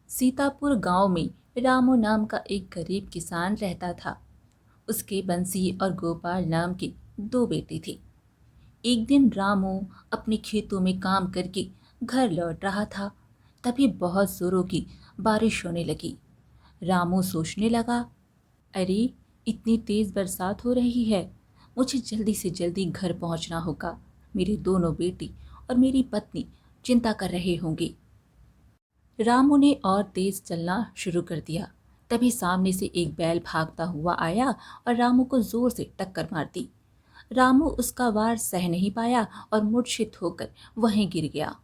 सीतापुर गांव में रामू नाम का एक गरीब किसान रहता था। उसके बंसी और गोपाल नाम के दो बेटे थे। एक दिन रामू अपने खेतों में काम करके घर लौट रहा था। तभी बहुत जोरों की बारिश होने लगी। रामू सोचने लगा, अरे इतनी तेज बरसात हो रही है, मुझे जल्दी से जल्दी घर पहुंचना होगा। मेरे दोनों बेटे और मेरी पत्नी चिंता कर रहे होंगे। रामू ने और तेज चलना शुरू कर दिया। तभी सामने से एक बैल भागता हुआ आया और रामू को जोर से टक्कर मार दी। रामू उसका वार सह नहीं पाया और मूर्छित होकर वहीं गिर गया।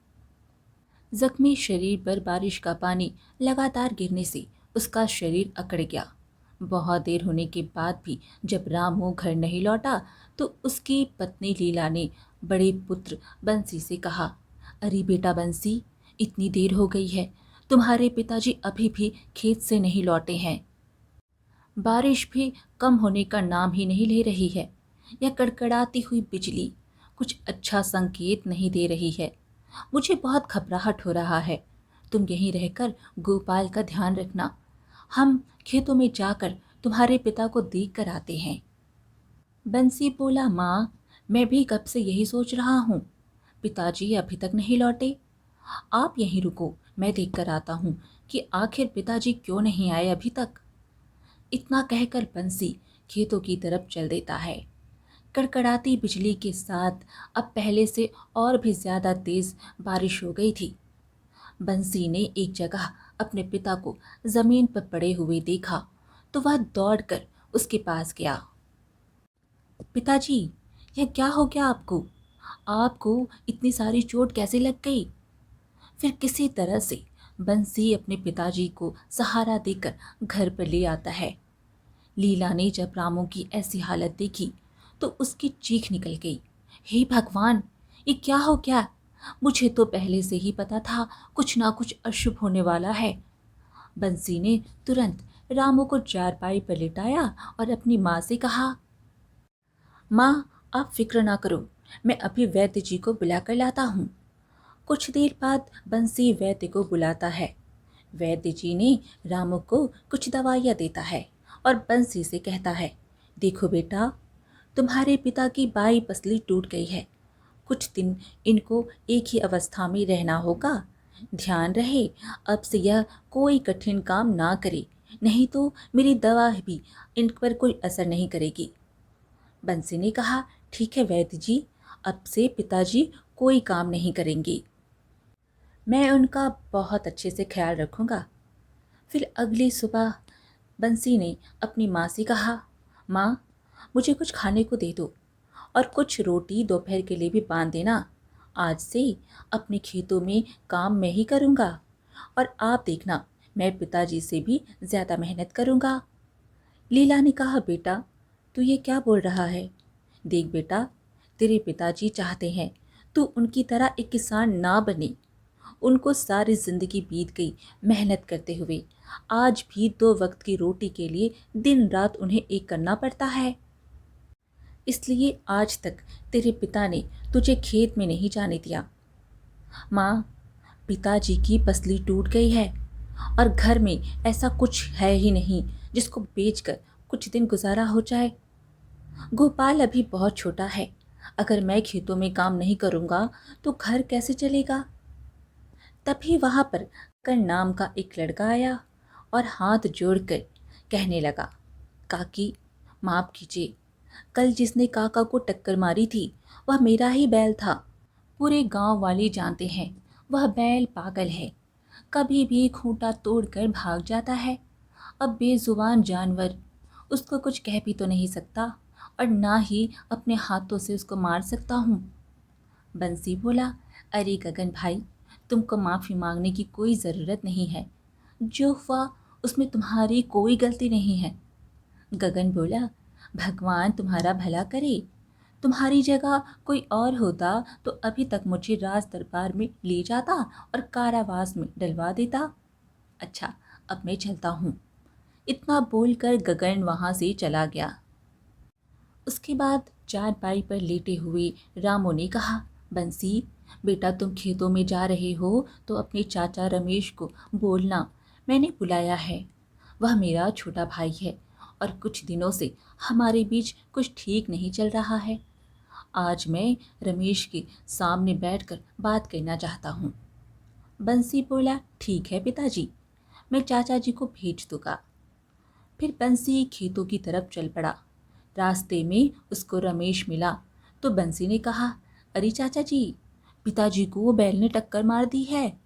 जख्मी शरीर पर बारिश का पानी लगातार गिरने से उसका शरीर अकड़ गया। बहुत देर होने के बाद भी जब रामू घर नहीं लौटा तो उसकी पत्नी लीला ने बड़े पुत्र बंसी से कहा, अरे बेटा बंसी, इतनी देर हो गई है, तुम्हारे पिताजी अभी भी खेत से नहीं लौटे हैं। बारिश भी कम होने का नाम ही नहीं ले रही है। यह कड़कड़ाती हुई बिजली कुछ अच्छा संकेत नहीं दे रही है। मुझे बहुत घबराहट हो रहा है। तुम यहीं रहकर गोपाल का ध्यान रखना। हम खेतों में जाकर तुम्हारे पिता को देख कर आते हैं। बंसी बोला, माँ, मैं भी कब से यही सोच रहा हूँ। पिताजी अभी तक नहीं लौटे। आप यहीं रुको, मैं देख कर आता हूँ कि आखिर पिताजी क्यों नहीं आए अभी तक। इतना कहकर बंसी खेतों की तरफ चल देता है। कड़कड़ाती बिजली के साथ अब पहले से और भी ज्यादा तेज बारिश हो गई थी। बंसी ने एक जगह अपने पिता को जमीन पर पड़े हुए देखा तो वह दौड़कर उसके पास गया। पिताजी, यह क्या हो गया आपको? आपको इतनी सारी चोट कैसे लग गई? फिर किसी तरह से बंसी अपने पिताजी को सहारा देकर घर पर ले आता है। लीला ने जब रामू की ऐसी हालत देखी तो उसकी चीख निकल गई, हे भगवान, ये क्या हो गया? मुझे तो पहले से ही पता था कुछ ना कुछ अशुभ होने वाला है। बंसी ने तुरंत रामू को चारपाई पर लिटाया और अपनी माँ से कहा, माँ, आप फिक्र ना करो, मैं अभी वैद्य जी को बुलाकर लाता हूँ। कुछ देर बाद बंसी वैद्य को बुलाता है। वैद्य जी ने रामू को कुछ दवाइयाँ देता है और बंसी से कहता है, देखो बेटा, तुम्हारे पिता की बाई पसली टूट गई है। कुछ दिन इनको एक ही अवस्था में रहना होगा। ध्यान रहे अब से यह कोई कठिन काम ना करे, नहीं तो मेरी दवा भी इन पर कोई असर नहीं करेगी। बंसी ने कहा, ठीक है वैद्य जी, अब से पिताजी कोई काम नहीं करेंगे। मैं उनका बहुत अच्छे से ख्याल रखूँगा। फिर अगली सुबह बंसी ने अपनी माँ से कहा, माँ, मुझे कुछ खाने को दे दो और कुछ रोटी दोपहर के लिए भी बांध देना। आज से अपने खेतों में काम मैं ही करूँगा और आप देखना, मैं पिताजी से भी ज़्यादा मेहनत करूँगा। लीला ने कहा, बेटा, तू ये क्या बोल रहा है? देख बेटा, तेरे पिताजी चाहते हैं तू उनकी तरह एक किसान ना बने। उनको सारी जिंदगी बीत गई मेहनत करते हुए। आज भी दो वक्त की रोटी के लिए दिन रात उन्हें एक करना पड़ता है। इसलिए आज तक तेरे पिता ने तुझे खेत में नहीं जाने दिया। माँ, पिताजी की पसली टूट गई है और घर में ऐसा कुछ है ही नहीं जिसको बेचकर कुछ दिन गुजारा हो जाए। गोपाल अभी बहुत छोटा है। अगर मैं खेतों में काम नहीं करूँगा तो घर कैसे चलेगा? तभी वहाँ पर कर्ण नाम का एक लड़का आया और हाथ जोड़कर कहने लगा, काकी, माफ़ कीजिए, कल जिसने काका को टक्कर मारी थी वह मेरा ही बैल था। पूरे गांव वाले जानते हैं वह बैल पागल है, कभी भी खूंटा तोड़कर भाग जाता है। अब बेजुबान जानवर, उसको कुछ कह भी तो नहीं सकता और ना ही अपने हाथों से उसको मार सकता हूँ। बंसी बोला, अरे गगन भाई, तुमको माफ़ी मांगने की कोई ज़रूरत नहीं है। जो हुआ उसमें तुम्हारी कोई गलती नहीं है। गगन बोला, भगवान तुम्हारा भला करे। तुम्हारी जगह कोई और होता तो अभी तक मुझे राज दरबार में ले जाता और कारावास में डलवा देता। अच्छा, अब मैं चलता हूँ। इतना बोलकर गगन वहाँ से चला गया। उसके बाद चारपाई पर लेटे हुए रामू ने कहा, बंसी, बेटा, तुम खेतों में जा रहे हो तो अपने चाचा रमेश को बोलना मैंने बुलाया है। वह मेरा छोटा भाई है और कुछ दिनों से हमारे बीच कुछ ठीक नहीं चल रहा है। आज मैं रमेश के सामने बैठकर बात करना चाहता हूँ। बंसी बोला, ठीक है पिताजी, मैं चाचा जी को भेज दूंगा। फिर बंसी खेतों की तरफ चल पड़ा। रास्ते में उसको रमेश मिला तो बंसी ने कहा, अरे चाचा जी, पिताजी को बैल ने टक्कर मार दी है,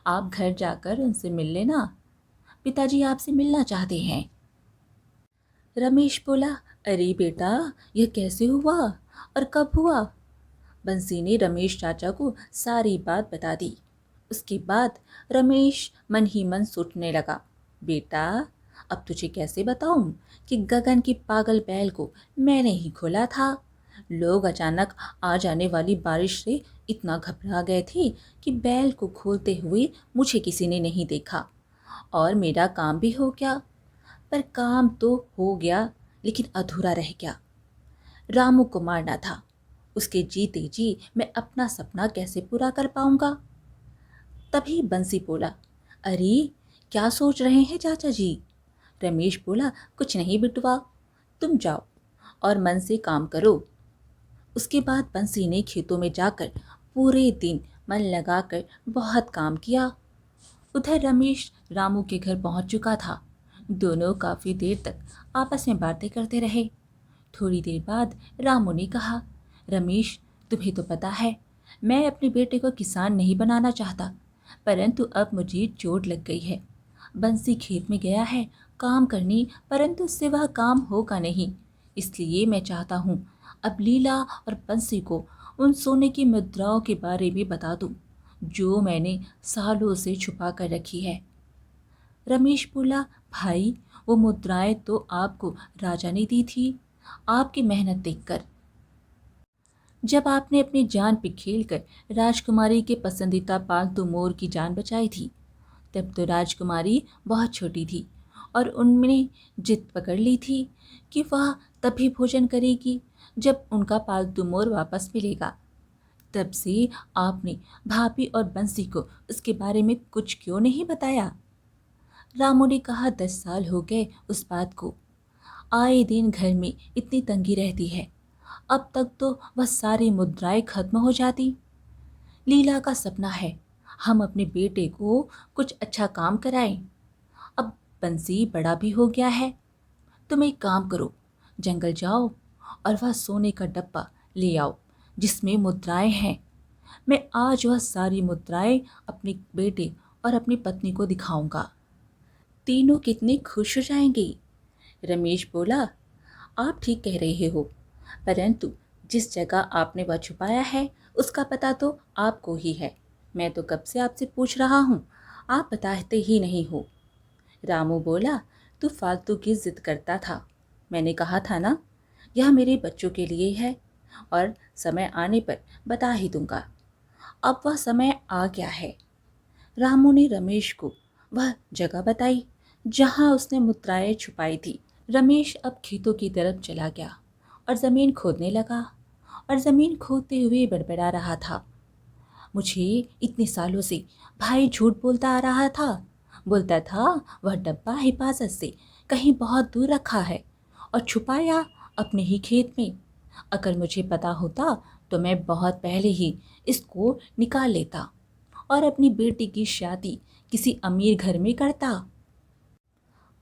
आप घर जाकर उनसे मिल लेना, पिताजी आपसे मिलना चाहते हैं। रमेश बोला, अरे बेटा, यह कैसे हुआ और कब हुआ? बंसी ने रमेश चाचा को सारी बात बता दी। उसके बाद रमेश मन ही मन सोचने लगा, बेटा, अब तुझे कैसे बताऊं कि गगन की पागल बैल को मैंने ही खोला था। लोग अचानक आ जाने वाली बारिश से इतना घबरा गए थे कि बैल को खोलते हुए मुझे किसी ने नहीं देखा और मेरा काम भी हो गया। पर काम तो हो गया लेकिन अधूरा रह गया। रामू को मारना था। उसके जीते जी मैं अपना सपना कैसे पूरा कर पाऊंगा? तभी बंसी बोला, अरे क्या सोच रहे हैं चाचा जी? रमेश बोला, कुछ नहीं बिटुआ, तुम जाओ और मन से काम करो। उसके बाद बंसी ने खेतों में जाकर पूरे दिन मन लगाकर बहुत काम किया। उधर रमेश रामू के घर पहुंच चुका था। दोनों काफी देर तक आपस में बातें करते रहे। थोड़ी देर बाद रामू ने कहा, रमेश, तुम्हें तो पता है मैं अपने बेटे को किसान नहीं बनाना चाहता, परंतु अब मुझे चोट लग गई है। बंसी खेत में गया है काम करने, परंतु उससे वह काम होगा नहीं। इसलिए मैं चाहता हूँ अब लीला और बंसी को उन सोने की मुद्राओं के बारे में बता दूँ जो मैंने सालों से छुपा कर रखी है। रमेश बोला, भाई, वो मुद्राएं तो आपको राजा ने दी थी, आपकी मेहनत देखकर। जब आपने अपनी जान पे खेलकर राजकुमारी के पसंदीदा पालतू मोर की जान बचाई थी, तब तो राजकुमारी बहुत छोटी थी और उनने जिद पकड़ ली थी कि वह तभी भोजन करेगी जब उनका पालतू मोर वापस मिलेगा। तब से आपने भाभी और बंसी को उसके बारे में कुछ क्यों नहीं बताया? रामू ने कहा, 10 साल हो गए उस बात को। आए दिन घर में इतनी तंगी रहती है, अब तक तो वह सारी मुद्राएं खत्म हो जाती। लीला का सपना है हम अपने बेटे को कुछ अच्छा काम कराएं। अब बंसी बड़ा भी हो गया है। तुम एक काम करो, जंगल जाओ और वह सोने का डब्बा ले आओ जिसमें मुद्राएं हैं। मैं आज वह सारी मुद्राएं अपने बेटे और अपनी पत्नी को दिखाऊंगा। तीनों कितने खुश हो जाएंगे। रमेश बोला, आप ठीक कह रहे हो, परंतु जिस जगह आपने वह छुपाया है उसका पता तो आपको ही है। मैं तो कब से आपसे पूछ रहा हूँ, आप बताते ही नहीं हो। रामू बोला, तू फालतू की जिद करता था। मैंने कहा था ना, यह मेरे बच्चों के लिए है और समय आने पर बता ही दूंगा। अब वह समय आ गया है। रामू ने रमेश को वह जगह बताई जहाँ उसने मुद्राएं छुपाई थी। रमेश अब खेतों की तरफ चला गया और ज़मीन खोदने लगा और ज़मीन खोदते हुए बड़बड़ा रहा था, मुझे इतने सालों से भाई झूठ बोलता आ रहा था। बोलता था वह डब्बा हिफाजत से कहीं बहुत दूर रखा है और छुपाया अपने ही खेत में। अगर मुझे पता होता तो मैं बहुत पहले ही इसको निकाल लेता और अपनी बेटी की शादी किसी अमीर घर में करता।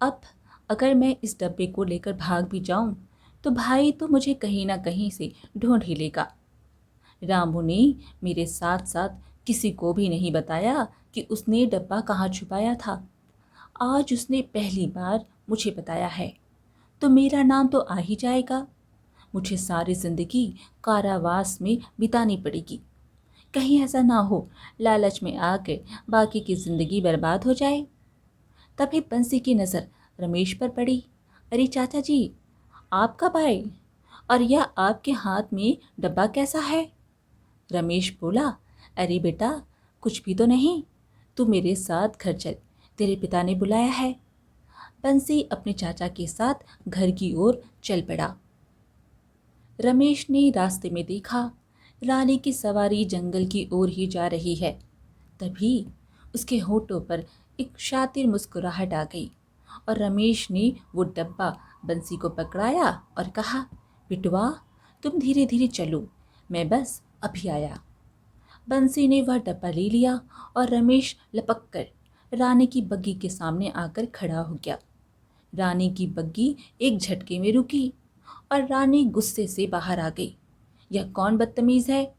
अब अगर मैं इस डब्बे को लेकर भाग भी जाऊं तो भाई तो मुझे कहीं ना कहीं से ढूंढ ही लेगा। रामू ने मेरे साथ साथ किसी को भी नहीं बताया कि उसने डब्बा कहाँ छुपाया था। आज उसने पहली बार मुझे बताया है तो मेरा नाम तो आ ही जाएगा। मुझे सारी जिंदगी कारावास में बितानी पड़ेगी। कहीं ऐसा ना हो लालच में आकर बाकी की जिंदगी बर्बाद हो जाए। तभी बंसी की नज़र रमेश पर पड़ी। अरे चाचा जी, आप कब आए और यह आपके हाथ में डब्बा कैसा है? रमेश बोला, अरे बेटा, कुछ भी तो नहीं, तू मेरे साथ घर चल, तेरे पिता ने बुलाया है। बंसी अपने चाचा के साथ घर की ओर चल पड़ा। रमेश ने रास्ते में देखा रानी की सवारी जंगल की ओर ही जा रही है। तभी उसके होठों पर एक शातिर मुस्कुराहट आ गई और रमेश ने वो डब्बा बंसी को पकड़ाया और कहा, बिटवा तुम धीरे धीरे चलो, मैं बस अभी आया। बंसी ने वह डब्बा ले लिया और रमेश लपक कर रानी की बग्गी के सामने आकर खड़ा हो गया। रानी की बग्गी एक झटके में रुकी और रानी गुस्से से बाहर आ गई। यह कौन बदतमीज है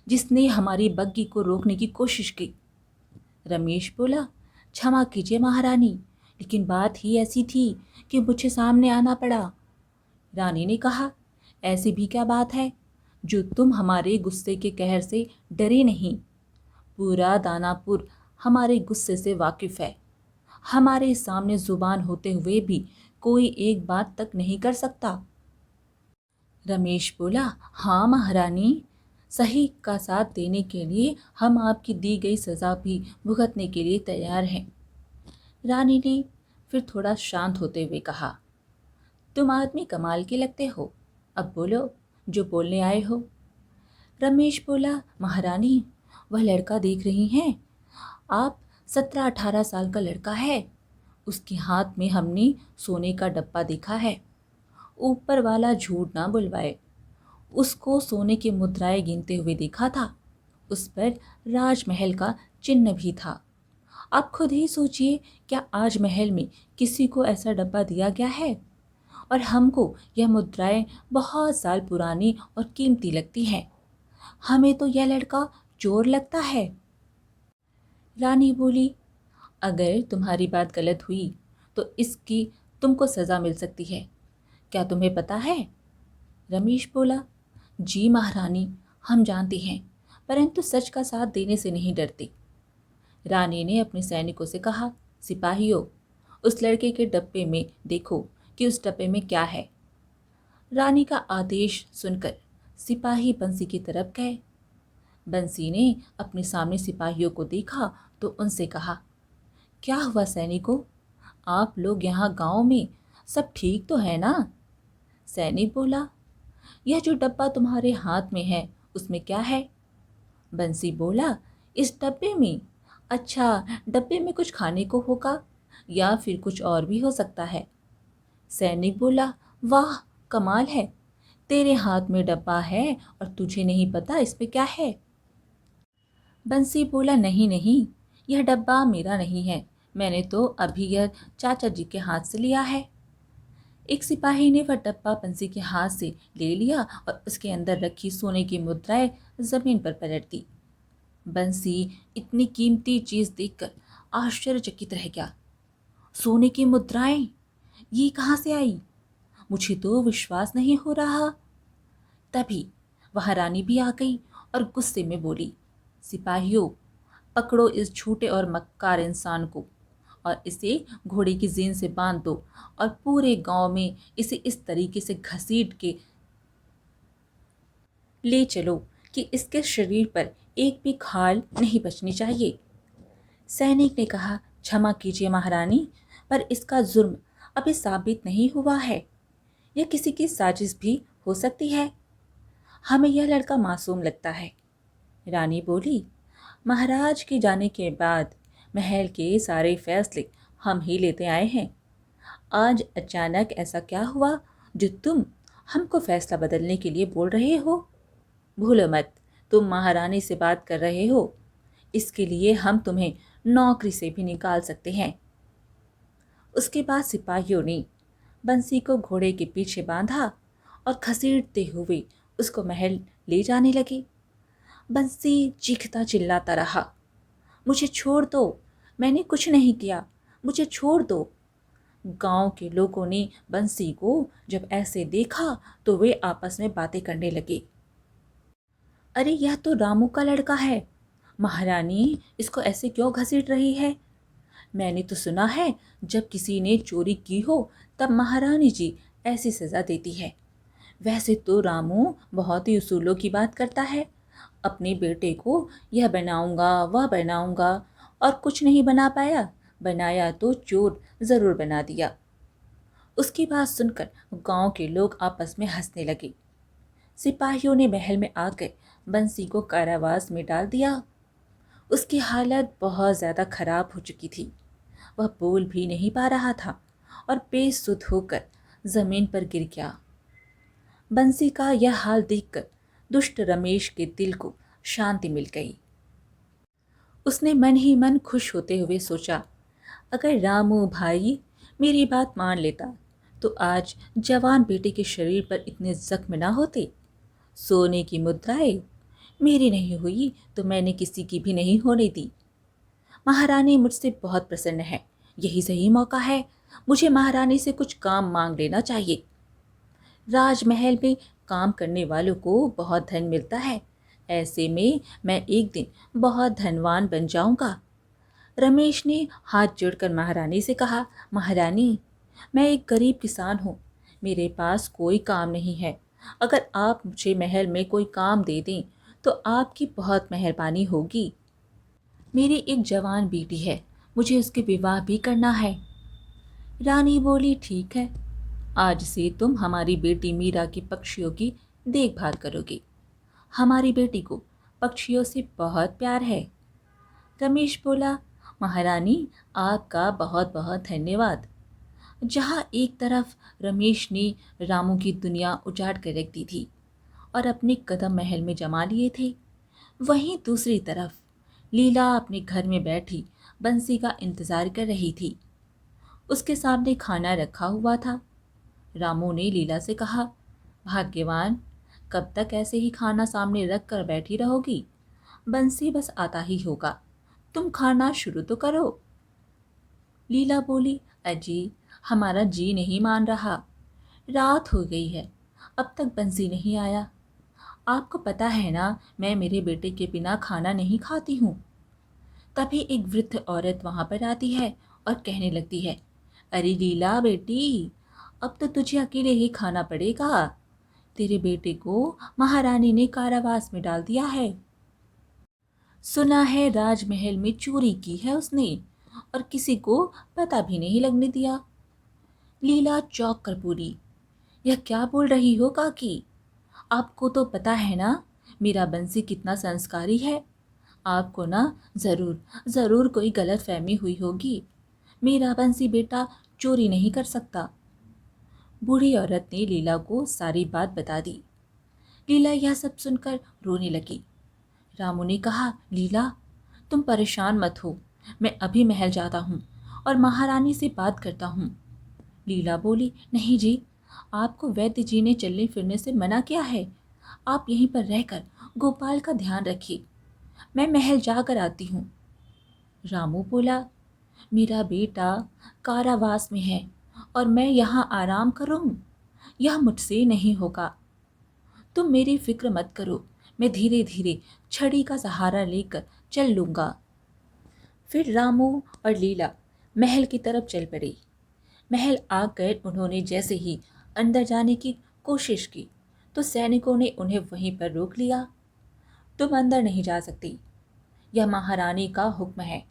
जिसने हमारी बग्गी को रोकने की कोशिश की? रमेश बोला, क्षमा कीजिए महारानी, लेकिन बात ही ऐसी थी कि मुझे सामने आना पड़ा। रानी ने कहा, ऐसी भी क्या बात है जो तुम हमारे गुस्से के कहर से डरे नहीं? पूरा दानापुर हमारे गुस्से से वाकिफ है। हमारे सामने जुबान होते हुए भी कोई एक बात तक नहीं कर सकता। रमेश बोला, हाँ महारानी, सही का साथ देने के लिए हम आपकी दी गई सज़ा भी भुगतने के लिए तैयार हैं। रानी ने फिर थोड़ा शांत होते हुए कहा, तुम आदमी कमाल के लगते हो, अब बोलो जो बोलने आए हो। रमेश बोला, महारानी वह लड़का देख रही हैं आप, 17-18 साल का लड़का है। उसके हाथ में हमने सोने का डब्बा देखा है। ऊपर वाला झूठ ना बुलवाए, उसको सोने की मुद्राएं गिनते हुए देखा था। उस पर राजमहल का चिन्ह भी था। आप खुद ही सोचिए, क्या आज महल में किसी को ऐसा डब्बा दिया गया है? और हमको यह मुद्राएं बहुत साल पुरानी और कीमती लगती हैं। हमें तो यह लड़का चोर लगता है। रानी बोली, अगर तुम्हारी बात गलत हुई तो इसकी तुमको सज़ा मिल सकती है। क्या तुम्हें पता है? रमेश बोला, जी महारानी, हम जानते हैं, परंतु सच का साथ देने से नहीं डरती। रानी ने अपने सैनिकों से कहा, सिपाहियों, उस लड़के के डब्बे में देखो कि उस डब्बे में क्या है। रानी का आदेश सुनकर सिपाही बंसी की तरफ गए। बंसी ने अपने सामने सिपाहियों को देखा तो उनसे कहा, क्या हुआ सैनिकों, आप लोग यहाँ गांव में सब ठीक तो है ना? सैनिक बोला, यह जो डब्बा तुम्हारे हाथ में है उसमें क्या है? बंसी बोला, इस डब्बे में? अच्छा, डब्बे में कुछ खाने को होगा या फिर कुछ और भी हो सकता है। सैनिक बोला, वाह कमाल है, तेरे हाथ में डब्बा है और तुझे नहीं पता इसमें क्या है। बंसी बोला, नहीं नहीं, यह डब्बा मेरा नहीं है, मैंने तो अभी यह चाचा जी के हाथ से लिया है। एक सिपाही ने वह डब्बा बंसी के हाथ से ले लिया और उसके अंदर रखी सोने की मुद्राएं जमीन पर पलट दी। बंसी इतनी कीमती चीज देखकर आश्चर्यचकित रह गया। सोने की मुद्राएं, ये कहाँ से आई? मुझे तो विश्वास नहीं हो रहा। तभी वहां रानी भी आ गई और गुस्से में बोली, सिपाहियों, पकड़ो इस झूठे और मक्कार इंसान को और इसे घोड़े की जीन से बांध दो और पूरे गांव में इसे इस तरीके से घसीट के ले चलो कि इसके शरीर पर एक भी खाल नहीं बचनी चाहिए। सैनिक ने कहा, क्षमा कीजिए महारानी, पर इसका जुर्म अभी साबित नहीं हुआ है। यह किसी की साजिश भी हो सकती है। हमें यह लड़का मासूम लगता है। रानी बोली, महाराज के जाने के बाद महल के सारे फैसले हम ही लेते आए हैं। आज अचानक ऐसा क्या हुआ जो तुम हमको फैसला बदलने के लिए बोल रहे हो? भूलो मत, तुम महारानी से बात कर रहे हो, इसके लिए हम तुम्हें नौकरी से भी निकाल सकते हैं। उसके बाद सिपाहियों ने बंसी को घोड़े के पीछे बांधा और घसीटते हुए उसको महल ले जाने लगे। बंसी चीखता चिल्लाता रहा, मुझे छोड़ दो, मैंने कुछ नहीं किया, मुझे छोड़ दो। गांव के लोगों ने बंसी को जब ऐसे देखा तो वे आपस में बातें करने लगे। अरे यह तो रामू का लड़का है, महारानी इसको ऐसे क्यों घसीट रही है? मैंने तो सुना है जब किसी ने चोरी की हो तब महारानी जी ऐसी सजा देती है। वैसे तो रामू बहुत ही उसूलों की बात करता है। अपने बेटे को यह बनाऊंगा वह बनाऊंगा और कुछ नहीं बना पाया, बनाया तो चोर जरूर बना दिया। उसकी बात सुनकर गांव के लोग आपस में हंसने लगे। सिपाहियों ने महल में आकर बंसी को कारावास में डाल दिया। उसकी हालत बहुत ज़्यादा खराब हो चुकी थी। वह बोल भी नहीं पा रहा था और बेसुध होकर जमीन पर गिर गया। बंसी का यह हाल देखकर दुष्ट रमेश के दिल को शांति मिल गई। उसने मन ही मन खुश होते हुए सोचा, अगर रामू भाई मेरी बात मान लेता तो आज जवान बेटे के शरीर पर इतने जख्म ना होते। सोने की मुद्राएं मेरी नहीं हुई तो मैंने किसी की भी नहीं होने दी। महारानी मुझसे बहुत प्रसन्न है, यही सही मौका है, मुझे महारानी से कुछ काम मांग लेना चाहिए। राजमहल में काम करने वालों को बहुत धन मिलता है, ऐसे में मैं एक दिन बहुत धनवान बन जाऊंगा। रमेश ने हाथ जोड़कर महारानी से कहा, महारानी मैं एक गरीब किसान हूँ, मेरे पास कोई काम नहीं है। अगर आप मुझे महल में कोई काम दे दें तो आपकी बहुत मेहरबानी होगी। मेरी एक जवान बेटी है, मुझे उसके विवाह भी करना है। रानी बोली, ठीक है, आज से तुम हमारी बेटी मीरा की पक्षियों की देखभाल करोगी। हमारी बेटी को पक्षियों से बहुत प्यार है। रमेश बोला, महारानी आपका बहुत बहुत धन्यवाद। जहाँ एक तरफ रमेश ने रामू की दुनिया उजाड़ कर रख दी थी और अपने कदम महल में जमा लिए थे, वहीं दूसरी तरफ लीला अपने घर में बैठी बंसी का इंतजार कर रही थी। उसके सामने खाना रखा हुआ था। रामू ने लीला से कहा, भाग्यवान, कब तक ऐसे ही खाना सामने रख कर बैठी रहोगी? बंसी बस आता ही होगा, तुम खाना शुरू तो करो। लीला बोली, अजी हमारा जी नहीं मान रहा, रात हो गई है, अब तक बंसी नहीं आया। आपको पता है ना, मैं मेरे बेटे के बिना खाना नहीं खाती हूँ। तभी एक वृद्ध औरत वहां पर आती है और कहने लगती है, अरे लीला बेटी, अब तो तुझे अकेले ही खाना पड़ेगा, तेरे बेटे को महारानी ने कारावास में डाल दिया है। सुना है राजमहल में चोरी की है उसने और किसी को पता भी नहीं लगने दिया। लीला चौंक कर बोली, यह क्या बोल रही हो काकी? आपको तो पता है ना मेरा बंसी कितना संस्कारी है। आपको ना ज़रूर ज़रूर कोई गलत फहमी हुई होगी। मेरा बंसी बेटा चोरी नहीं कर सकता। बूढ़ी औरत ने लीला को सारी बात बता दी। लीला यह सब सुनकर रोने लगी। रामू ने कहा, लीला तुम परेशान मत हो, मैं अभी महल जाता हूँ और महारानी से बात करता हूँ। लीला बोली, नहीं जी, आपको वैद्य जी ने चलने फिरने से मना किया है, आप यहीं पर रहकर गोपाल का ध्यान रखिए, मैं महल जाकर आती हूँ। रामू बोला, मेरा बेटा कारावास में है और मैं यहाँ आराम करूँ, यह मुझसे नहीं होगा। तुम मेरी फिक्र मत करो, मैं धीरे धीरे छड़ी का सहारा लेकर चल लूँगा। फिर रामू और लीला महल की तरफ चल पड़ी। महल आकर उन्होंने जैसे ही अंदर जाने की कोशिश की तो सैनिकों ने उन्हें वहीं पर रोक लिया। तुम अंदर नहीं जा सकती, यह महारानी का हुक्म है।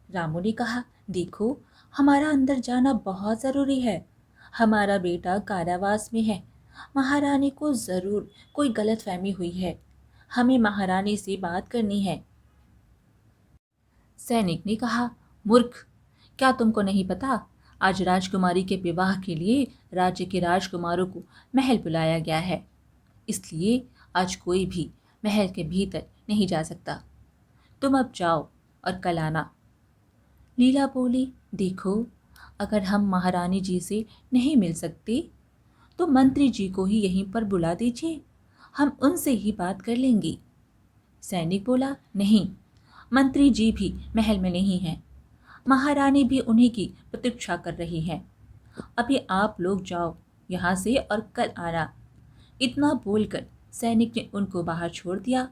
रामू ने कहा, देखो हमारा अंदर जाना बहुत ज़रूरी है, हमारा बेटा कारावास में है, महारानी को ज़रूर कोई गलतफहमी हुई है, हमें महारानी से बात करनी है। सैनिक ने कहा, मूर्ख, क्या तुमको नहीं पता, आज राजकुमारी के विवाह के लिए राज्य के राजकुमारों को महल बुलाया गया है, इसलिए आज कोई भी महल के भीतर नहीं जा सकता। तुम अब जाओ और कल आना। लीला बोली, देखो अगर हम महारानी जी से नहीं मिल सकते तो मंत्री जी को ही यहीं पर बुला दीजिए, हम उनसे ही बात कर लेंगे। सैनिक बोला, नहीं, मंत्री जी भी महल में नहीं हैं, महारानी भी उन्हीं की प्रतीक्षा कर रही हैं। अभी आप लोग जाओ यहाँ से और कल आना। इतना बोलकर सैनिक ने उनको बाहर छोड़ दिया।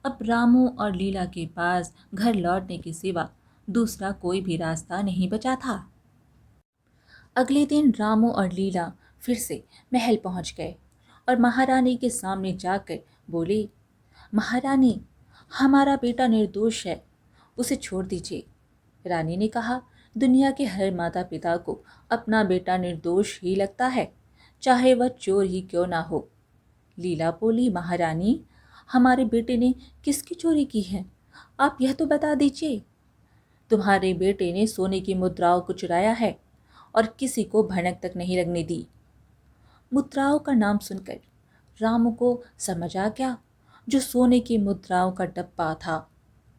अब रामू और लीला के पास घर लौटने के सिवा दूसरा कोई भी रास्ता नहीं बचा था। अगले दिन रामू और लीला फिर से महल पहुंच गए और महारानी के सामने जाकर बोले, महारानी, हमारा बेटा निर्दोष है, उसे छोड़ दीजिए। रानी ने कहा, दुनिया के हर माता पिता को अपना बेटा निर्दोष ही लगता है, चाहे वह चोर ही क्यों ना हो। लीला बोली, महारानी, हमारे बेटे ने किसकी चोरी की है, आप यह तो बता दीजिए। तुम्हारे बेटे ने सोने की मुद्राओं को चुराया है और किसी को भनक तक नहीं लगने दी। मुद्राओं का नाम सुनकर रामू को समझ आ गया, जो सोने की मुद्राओं का डब्बा था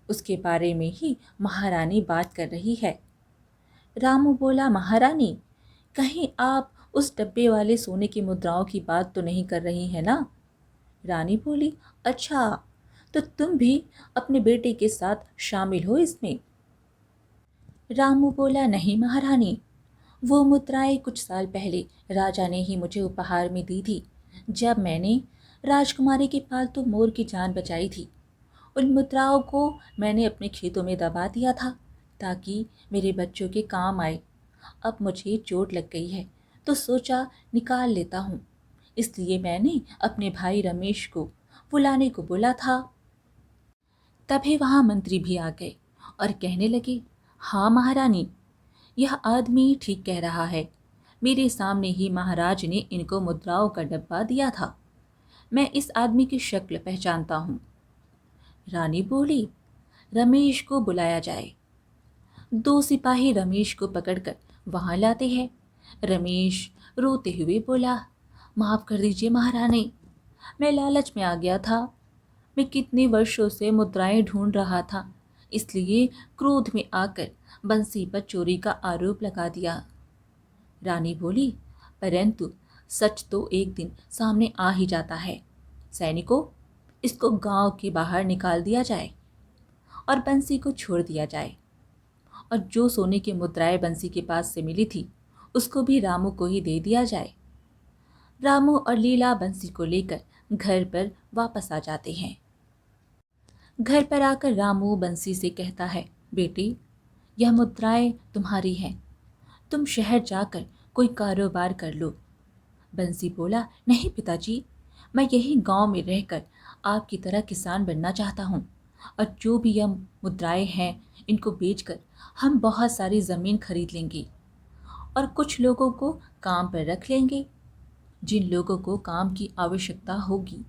उसके बारे में ही महारानी बात कर रही है। रामू बोला, महारानी, कहीं आप उस डब्बे वाले सोने की मुद्राओं की बात तो नहीं कर रही हैं ना? रानी बोली, अच्छा, तो तुम भी अपने बेटे के साथ शामिल हो इसमें? रामू बोला, नहीं महारानी, वो मुद्राएं कुछ साल पहले राजा ने ही मुझे उपहार में दी थी, जब मैंने राजकुमारी के पालतू मोर की जान बचाई थी। उन मुद्राओं को मैंने अपने खेतों में दबा दिया था ताकि मेरे बच्चों के काम आए। अब मुझे चोट लग गई है तो सोचा निकाल लेता हूँ, इसलिए मैंने अपने भाई रमेश को बुलाने को बोला था। तभी वहाँ मंत्री भी आ गए और कहने लगे, हाँ महारानी, यह आदमी ठीक कह रहा है। मेरे सामने ही महाराज ने इनको मुद्राओं का डब्बा दिया था। मैं इस आदमी की शक्ल पहचानता हूँ। रानी बोली, रमेश को बुलाया जाए। दो सिपाही रमेश को पकड़कर वहां लाते हैं। रमेश रोते हुए बोला, माफ कर दीजिए महारानी, मैं लालच में आ गया था। मैं कितने वर्षों से मुद्राएं ढूंढ रहा था, इसलिए क्रोध में आकर बंसी पर चोरी का आरोप लगा दिया। रानी बोली, परंतु सच तो एक दिन सामने आ ही जाता है। सैनिकों, इसको गांव के बाहर निकाल दिया जाए और बंसी को छोड़ दिया जाए, और जो सोने की मुद्राएं बंसी के पास से मिली थी उसको भी रामू को ही दे दिया जाए। रामू और लीला बंसी को लेकर घर पर वापस आ जाते हैं। घर पर आकर रामू बंसी से कहता है, बेटी, यह मुद्राएं तुम्हारी हैं, तुम शहर जाकर कोई कारोबार कर लो। बंसी बोला, नहीं पिताजी, मैं यही गांव में रहकर आपकी तरह किसान बनना चाहता हूँ, और जो भी यह मुद्राएं हैं इनको बेचकर हम बहुत सारी ज़मीन खरीद लेंगे और कुछ लोगों को काम पर रख लेंगे। जिन लोगों को काम की आवश्यकता होगी,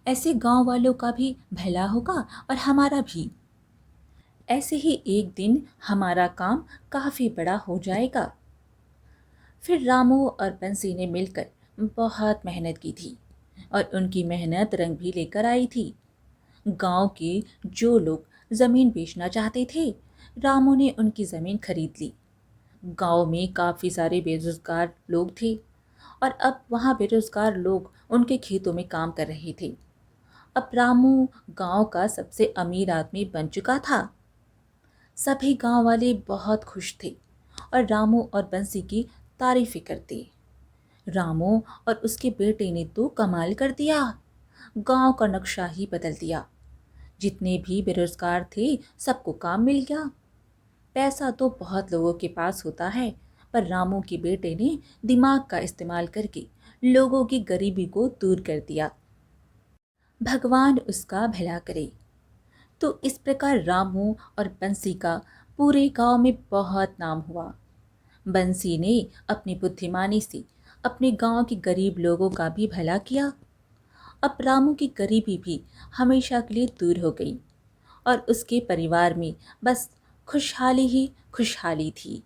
ऐसे गांव वालों का भी भला होगा और हमारा भी। ऐसे ही एक दिन हमारा काम काफ़ी बड़ा हो जाएगा। फिर रामू और बंसी ने मिलकर बहुत मेहनत की थी और उनकी मेहनत रंग भी लेकर आई थी। गांव के जो लोग ज़मीन बेचना चाहते थे, रामू ने उनकी ज़मीन खरीद ली। गांव में काफ़ी सारे बेरोज़गार लोग थे और अब वहाँ बेरोज़गार लोग उनके खेतों में काम कर रहे थे। अब रामू गांव का सबसे अमीर आदमी बन चुका था। सभी गांव वाले बहुत खुश थे और रामू और बंसी की तारीफें करते। रामू और उसके बेटे ने तो कमाल कर दिया, गांव का नक्शा ही बदल दिया। जितने भी बेरोजगार थे सबको काम मिल गया। पैसा तो बहुत लोगों के पास होता है, पर रामू के बेटे ने दिमाग का इस्तेमाल करके लोगों की गरीबी को दूर कर दिया। भगवान उसका भला करे। तो इस प्रकार रामू और बंसी का पूरे गांव में बहुत नाम हुआ। बंसी ने अपनी बुद्धिमानी से अपने गांव के गरीब लोगों का भी भला किया। अब रामू की गरीबी भी हमेशा के लिए दूर हो गई और उसके परिवार में बस खुशहाली ही खुशहाली थी।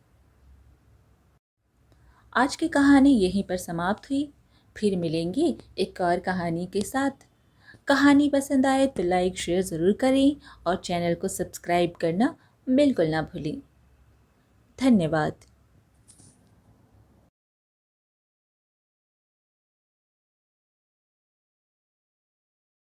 आज की कहानी यहीं पर समाप्त हुई। फिर मिलेंगे एक और कहानी के साथ। कहानी पसंद आए तो लाइक शेयर ज़रूर करें और चैनल को सब्सक्राइब करना बिल्कुल ना भूलें। धन्यवाद।